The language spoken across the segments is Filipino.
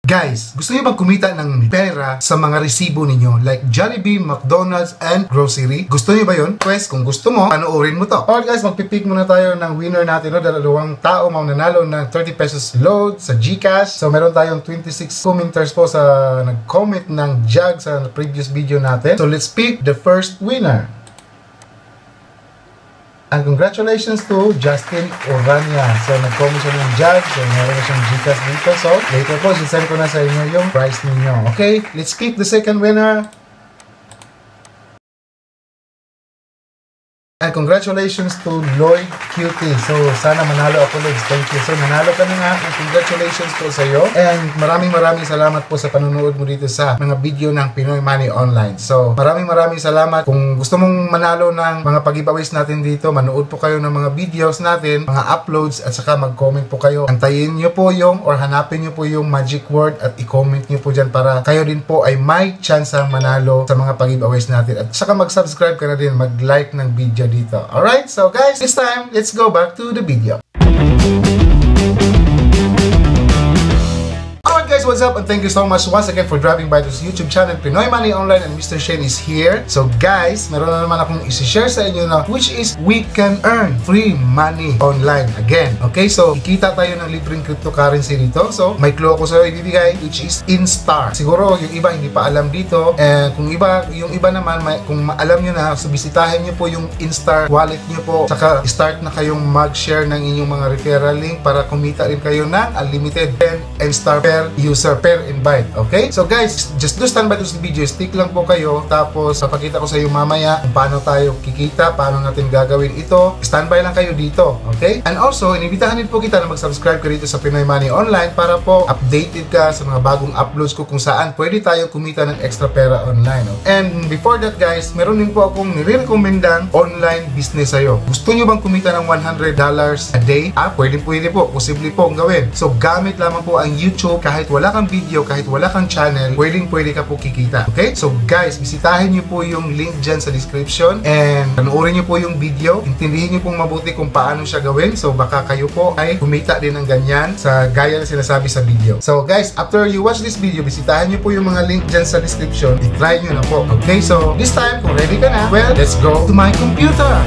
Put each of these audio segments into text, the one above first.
Guys, gusto niyo bang kumita ng pera sa mga resibo ninyo like Jollibee, McDonald's, and grocery? Gusto niyo ba yun? Pues, kung gusto mo, panoorin mo to. Alright guys, magpipick muna tayo ng winner natin. No? Dalawang tao mananalo ng 30 pesos load sa GCash. So, meron tayong 26 commenters po sa nag-comment ng jug sa previous video natin. So, let's pick the first winner. And congratulations to Justin Orania. So, nag-comment siya ng jug. So, meron na siyang GCash dito. So, later po, sisend ko na sa inyo yung prize ninyo. Okay, let's pick the second winner. And congratulations to Lloyd Cutie. So, sana manalo ako, Lloyd. Thank you. So, nanalo ka na nga. And congratulations po sa iyo. And maraming salamat po sa panonood mo dito sa mga video ng Pinoy Money Online. So, maraming salamat. Kung gusto mong manalo ng mga pag-giveaways natin dito, manood po kayo ng mga videos natin, mga uploads, at saka mag-comment po kayo. Antayin nyo po yung, or hanapin nyo po yung magic word at i-comment nyo po dyan para kayo din po ay may chance manalo sa mga pag-giveaways natin. At saka mag-subscribe ka na din, mag-like ng video dito. Alright, so guys, this time, let's go back to the video. Guys, what's up, and thank you so much once again for driving by this YouTube channel, Pinoy Money Online, and Mr. Shane is here. So guys, meron na naman akong isi-share sa inyo na which is we can earn free money online again. Okay, so kikita tayo ng libreng cryptocurrency dito. So may clue ako sa iyo ibibigay, which is INSTAR. Siguro yung iba hindi pa alam dito, and kung yung iba naman kung alam nyo na, so bisitahin nyo po yung INSTAR wallet nyo po, saka start na kayong mag-share ng inyong mga referral link para kumita rin kayo ng unlimited 10 INSTAR per user per invite. Okay? So guys, just do standby to the video. Stick lang po kayo. Tapos, papakita ko sa iyo mamaya kung paano tayo kikita, paano natin gagawin ito. Standby lang kayo dito. Okay? And also, inibitahan din po kita na mag-subscribe ka dito sa Pinoy Money Online para po updated ka sa mga bagong uploads ko kung saan pwede tayo kumita ng extra pera online. Okay? And before that guys, meron din po akong nire-recommendang online business sa'yo. Gusto nyo bang kumita ng $100 a day? Pwede po. Posible po ang gawin. So, gamit lamang po ang YouTube. Kahit wala kang video, kahit wala kang channel, pwede ka po kikita. Okay? So guys, bisitahin nyo po yung link dyan sa description and panoorin nyo po yung video. Intindihin nyo pong mabuti kung paano siya gawin. So baka kayo po ay kumita din ng ganyan sa gaya na sinasabi sa video. So guys, after you watch this video, bisitahin nyo po yung mga link dyan sa description. I-try nyo na po. Okay? So this time, kung ready ka na, well, let's go to my computer.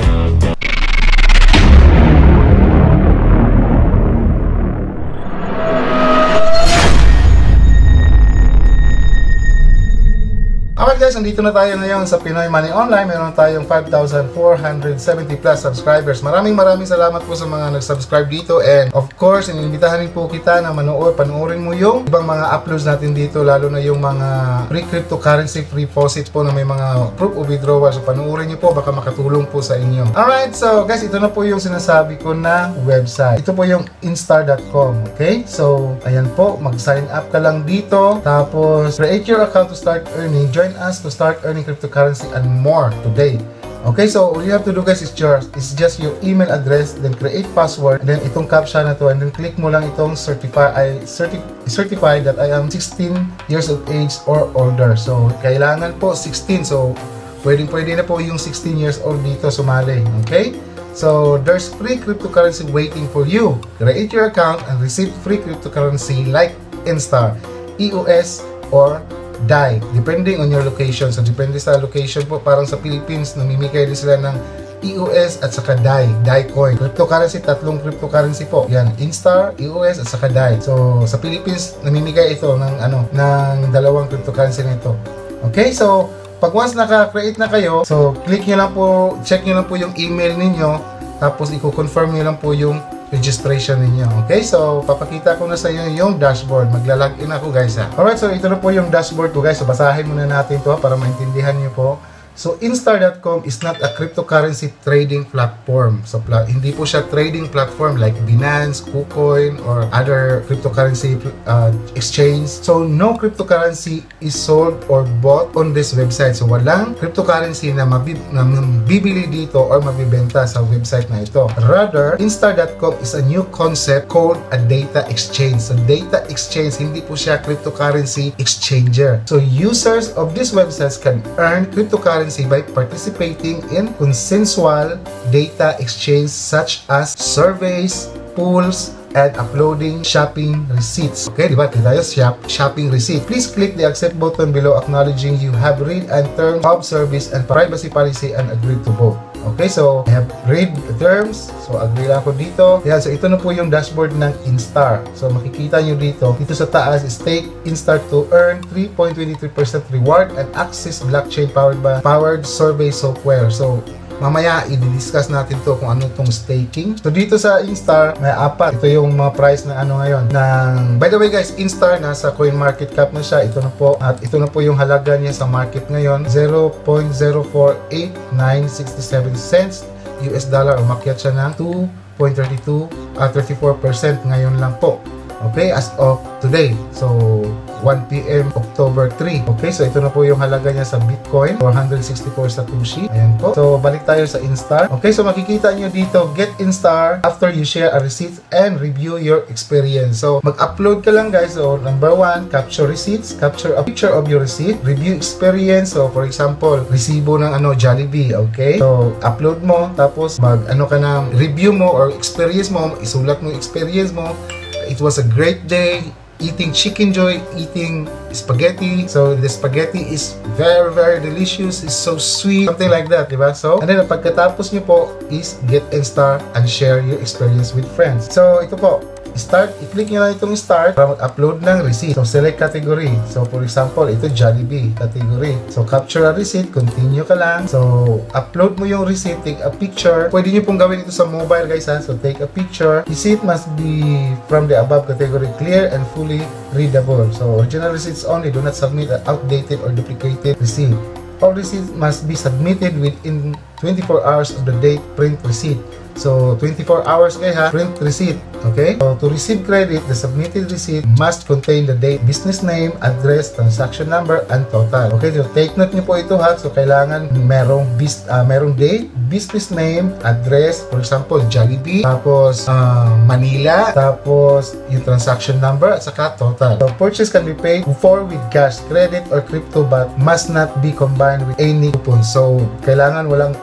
Alright guys, andito na tayo ngayon sa Pinoy Money Online. Meron tayong 5,470 plus subscribers. Maraming salamat po sa mga nag-subscribe dito. And of course, inimbitahan rin po kita na panoorin mo yung ibang mga uploads natin dito. Lalo na yung mga free cryptocurrency, free faucets po na may mga proof of withdrawal. So panoorin nyo po, baka makatulong po sa inyo. Alright, so guys, ito na po yung sinasabi ko na website. Ito po yung instar.com. Okay? So, ayan po, mag-sign up ka lang dito. Tapos, create your account to start earning. Join us to start earning cryptocurrency and more today. Okay, so all you have to do guys is just your email address, then create password, and then itong captcha na to, and then click mo lang itong certify that I am 16 years of age or older. So kailangan po 16. So pwede na po yung 16 years old dito sumali. Okay? So there's free cryptocurrency waiting for you. Create your account and receive free cryptocurrency like INSTAR, EOS, or DAI, depending on your location. So, depende sa location po. Parang sa Philippines, namimigay din sila ng EOS at saka DAI coin. Cryptocurrency, tatlong cryptocurrency po. Yan, INSTAR, EOS at saka DAI. So, sa Philippines, namimigay ito ng dalawang cryptocurrency na ito. Okay, so, pag once naka-create na kayo, so, check nyo lang po yung email ninyo, tapos i-confirm nyo lang po yung registration ninyo. Okay, so papakita ko na sa inyo yung dashboard. Magla-login ako guys ha. Alright, so ito na po yung dashboard ko guys. So basahin muna natin to para maintindihan nyo po. So INSTAR.com is not a cryptocurrency trading platform. So hindi po siya trading platform like Binance, KuCoin, or other cryptocurrency exchange. So no cryptocurrency is sold or bought on this website. So walang cryptocurrency na mabibili dito or mabibenta sa website na ito. Rather, INSTAR.com is a new concept called a data exchange. So data exchange, hindi po siya cryptocurrency exchanger. So users of these websites can earn cryptocurrency by participating in consensual data exchange such as surveys, pools, and uploading shopping receipts. Okay, di ba? Tayo shopping receipt. Please click the accept button below acknowledging you have read and terms of service and privacy policy and agreed to both. Okay, so I have read the terms. So agree lang ako dito. Yan, so ito na po yung dashboard ng INSTAR. So makikita nyo dito sa taas is take INSTAR to earn 3.23% reward and access blockchain powered survey software. So mamaya i-discuss natin to kung ano itong staking. So dito sa INSTAR may apat. Ito yung mga price na ano ngayon. By the way guys, INSTAR nasa COINSPH na siya. Ito na po. At ito na po yung halaga niya sa market ngayon. 0.048967 cents US dollar. Umakyat siya ng 2.34% ngayon lang po. Okay, as of today. So 1 PM October 3. Okay, so ito na po yung halaga niya sa Bitcoin, 464 Satoshi. Ayan po. So balik tayo sa INSTAR. Okay, so makikita nyo dito, get INSTAR after you share a receipt and review your experience. So mag-upload ka lang guys. So number 1, capture receipts, capture a picture of your receipt, review experience. So for example, resibo ng Jollibee. Okay, so upload mo, tapos mag-ano ka ng review mo or experience mo, isulat mo yung experience mo. It was a great day eating chicken joy, eating spaghetti. So the spaghetti is very delicious, it's so sweet, something like that, diba? So and then pagkatapos nyo po is get INSTAR and share your experience with friends. So ito po, start, i-click nyo lang itong start para mag-upload ng receipt. So select category. So for example, ito Jollibee category. So capture a receipt, continue ka lang. So upload mo yung receipt, take a picture. Pwede nyo pong gawin ito sa mobile guys ha. So take a picture. Receipt must be from the above category, clear and fully readable. So original receipts only, do not submit an outdated or duplicated receipt. All receipts must be submitted within 24 hours of the date print receipt. So 24 hours kayo ha, print receipt. Okay? So to receive credit, the submitted receipt must contain the date, business name, address, transaction number, and total. Okay? So take note nyo po ito ha. So kailangan merong date, business name, address, for example, Jollibee, tapos Manila, tapos yung transaction number, at saka total. So purchase can be paid for with cash, credit, or crypto, but must not be combined with any coupon. So kailangan walang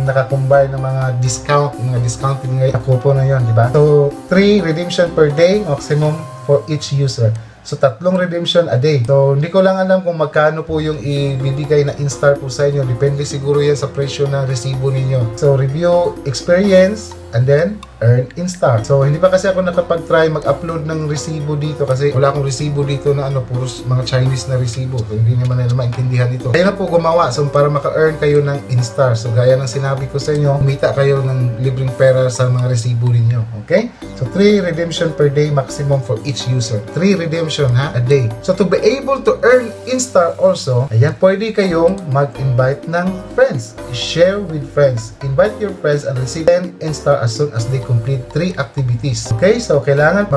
nakakombine ng mga discounting ngayon, coupon na yun, di ba? So 3 redemption per day, maximum for each user. So 3 redemption a day. So hindi ko lang alam kung magkano po yung ibibigay na INSTAR po sa inyo. Depende siguro yan sa presyo ng resibo ninyo. So review experience and then earn INSTAR. So hindi pa kasi ako nakapag-try mag-upload ng resibo dito kasi wala akong resibo dito na puros mga Chinese na resibo. So hindi naman nila maintindihan ito. Kaya na po gumawa so para maka-earn kayo ng INSTAR. So gaya ng sinabi ko sa inyo, kumita kayo ng libreng pera sa mga resibo ninyo. Okay? So 3 redemption per day maximum for each user. 3 redemption a day. So to be able to earn INSTAR also, ayan, pwede kayong mag-invite ng friends. Share with friends. Invite your friends and receive 10 INSTAR as soon as they complete 3 activities. Okay? So kailangan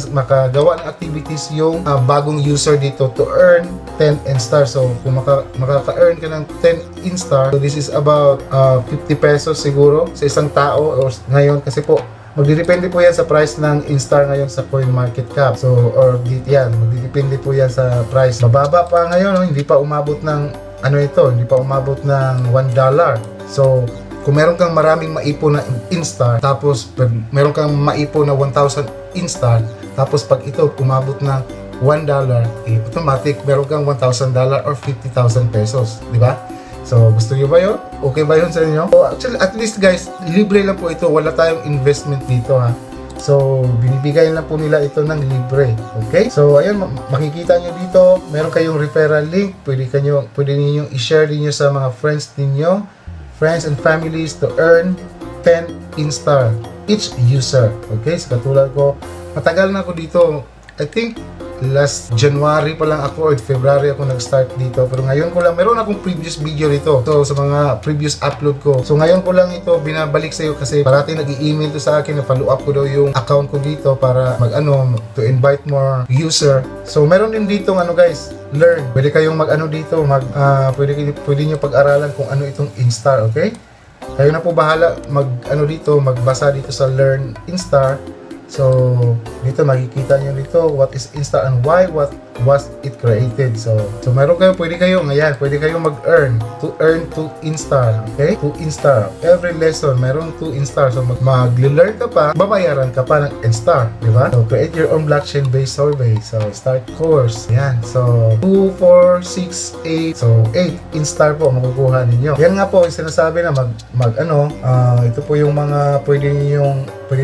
makagawa ng activities yung bagong user dito to earn 10 INSTAR. So kung makaka-earn ka ng 10 INSTAR, so this is about 50 pesos siguro sa isang tao or ngayon kasi po magdidepende po yan sa price ng INSTAR ngayon sa CoinMarketCap. So, magdidepende po yan sa price. Mababa pa ngayon, hindi pa umabot ng, hindi pa umabot ng $1. So, kung meron kang maraming maipon na INSTAR, tapos meron kang maipon na 1,000 INSTAR, tapos pag ito umabot ng $1, automatic meron kang $1,000 or 50,000 pesos. Di ba? So, gusto nyo ba yun? Okay ba yun sa inyo? So, actually, at least guys, libre lang po ito. Wala tayong investment dito ha. So, binibigay lang po nila ito ng libre. Okay? So, ayun, makikita nyo dito, meron kayong referral link. Pwede niyo i-share din nyo sa mga friends ninyo, friends and families to earn 10 INSTAR each user. Okay? So, katulad ko, matagal na ako dito. I think last January pa lang ako or February ako nag-start dito. Pero ngayon ko lang, meron akong previous video dito. So, sa mga previous upload ko. So, ngayon ko lang ito binabalik sa iyo kasi parating nag-i-email to sa akin na follow up ko daw yung account ko dito para to invite more user. So, meron din dito guys, learn. Pwede kayong dito, pwede niyo pag-aralan kung ano itong INSTAR, okay? Kayo na po bahala magbasa dito sa learn INSTAR. So, dito makikita nyo dito what is INSTAR and why, what was it created. So meron kayo, pwede kayo mag-earn to INSTAR, okay? To INSTAR. Every lesson, meron to INSTAR. So mag-learn ka pa, babayaran ka pa ng INSTAR, di ba? So create your own blockchain-based survey. So start course. Yan. So 2, 4, 6, 8. So 8 INSTAR po makukuha ninyo. Yan nga po, yung sinasabi na ito po yung mga pwede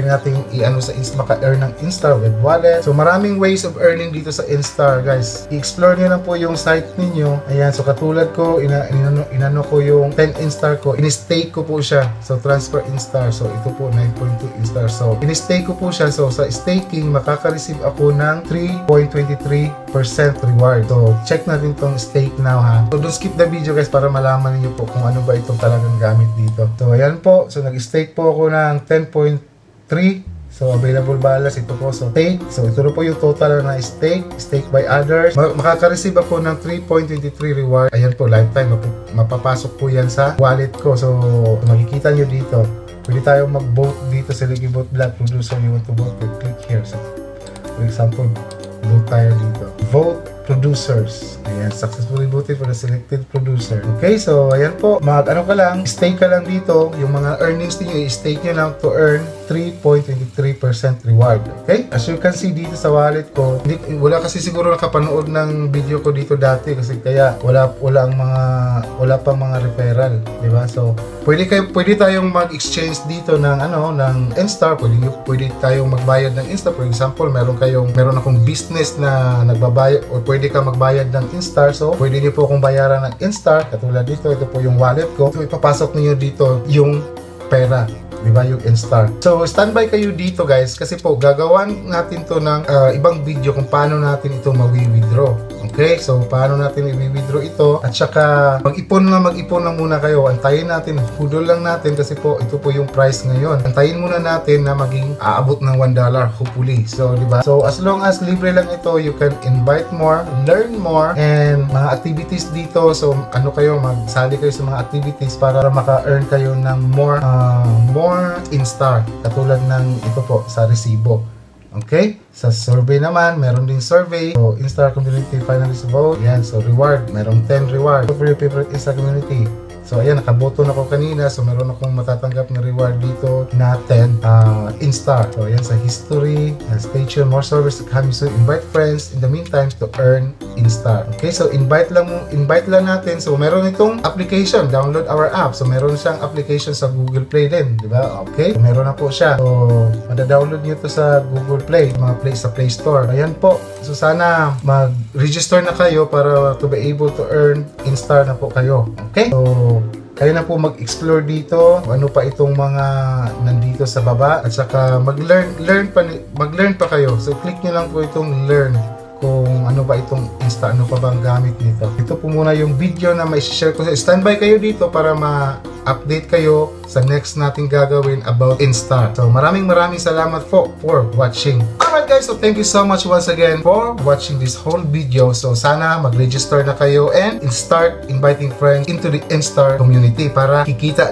nating i-ano sa maka-earn ng INSTAR with wallet. So maraming ways of earning dito sa INSTAR, guys. I-explore nyo lang po yung site ninyo. Ayan, so katulad ko, inano ko yung 10 INSTAR ko, in-stake ko po siya. So transfer INSTAR. So ito po 9.2 INSTAR. So in-stake ko po siya. So sa staking, makaka-receive ako ng 3.23% reward. So check natin tong stake now, ha. So don't skip the video, guys, para malaman niyo po kung ano ba itong talagang gamit dito. So ayan po. So nag-stake po ako ng 10.3. So available balance ito po. So stake. So ito po yung total na stake by others. Makaka-receive ako ng 3.23 reward. Ayan po, lifetime. Mapapasok po yan sa wallet ko. So makikita nyo dito. Pwede tayo mag-vote dito sa Ligivote Black Producer. You want to vote? Click here. So, for example, vote tayo dito. Vote producers. Ayan, successfully voted for the selected producer. Okay, so ayan po, stake ka lang dito. Yung mga earnings niyo, i-stake nyo lang to earn 3.23% reward. Okay? As you can see dito sa wallet ko, wala kasi siguro nakapanood ng video ko dito dati kasi kaya wala pang mga referral, di ba? So, pwede tayong mag-exchange dito ng INSTAR. Pwede tayong magbayad ng INSTAR. For example, meron akong business na nagbabayad or pwede ka magbayad ng INSTAR. So, pwede niyo po akong bayaran ng INSTAR. Katulad dito, ito po yung wallet ko. So, ipapasok niyo dito yung pera. Diba, yung INSTAR. So, standby kayo dito, guys, kasi po, gagawan natin to ng ibang video kung paano natin ito mawi-withdraw. Okay? So, paano natin i-withdraw ito, at saka mag-ipon lang muna kayo. Antayin natin, hudol lang natin kasi po, ito po yung price ngayon. Antayin muna natin na maging aabot ng $1, hopefully. So, diba? So, as long as libre lang ito, you can invite more, learn more, and mga activities dito. So, magsali kayo sa mga activities para maka-earn kayo ng more INSTAR, katulad ng ito po sa resibo. Okay? Sa survey naman, meron din survey. So, INSTAR community finalist vote. Yan, so reward, meron 10 reward. So, for your favorite INSTAR community. So, ayan, nakaboto na ako kanina. So, meron akong matatanggap na reward dito na 10 INSTAR. So, ayan, sa history. Stay tuned. More service coming soon. Invite friends in the meantime to earn INSTAR. Okay, so invite lang natin. So, meron itong application. Download our app. So, meron siyang application sa Google Play din. Diba? Okay, so, meron na po siya. So, mada-download nyo to sa Google Play. Sa Play Store. Ayan po. So, sana mag-register na kayo para to be able to earn INSTAR na po kayo. Okay? So, kayo na po mag-explore dito, ano pa itong mga nandito sa baba, at saka mag-learn pa kayo. So click nyo lang po itong learn kung ano ba itong INSTAR, ano pa bang gamit nito. Ito po muna yung video na may share ko. Standby kayo dito para ma-update kayo sa next nating gagawin about INSTAR. So maraming salamat po for watching. Alright guys, so thank you so much once again for watching this whole video. So sana mag-register na kayo and start inviting friends into the INSTAR community para kikita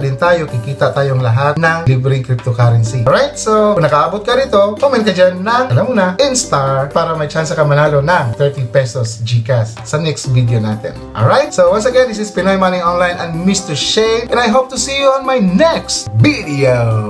tayong lahat ng libreng cryptocurrency. Alright, so kung nakaabot ka rito, comment ka dyan ng, alam mo na, INSTAR para may chance ka manalo ng 30 pesos GCash sa next video natin. Alright, so once again, this is Pinoy Money Online and Mr. Shane, and I hope to see you on my next video.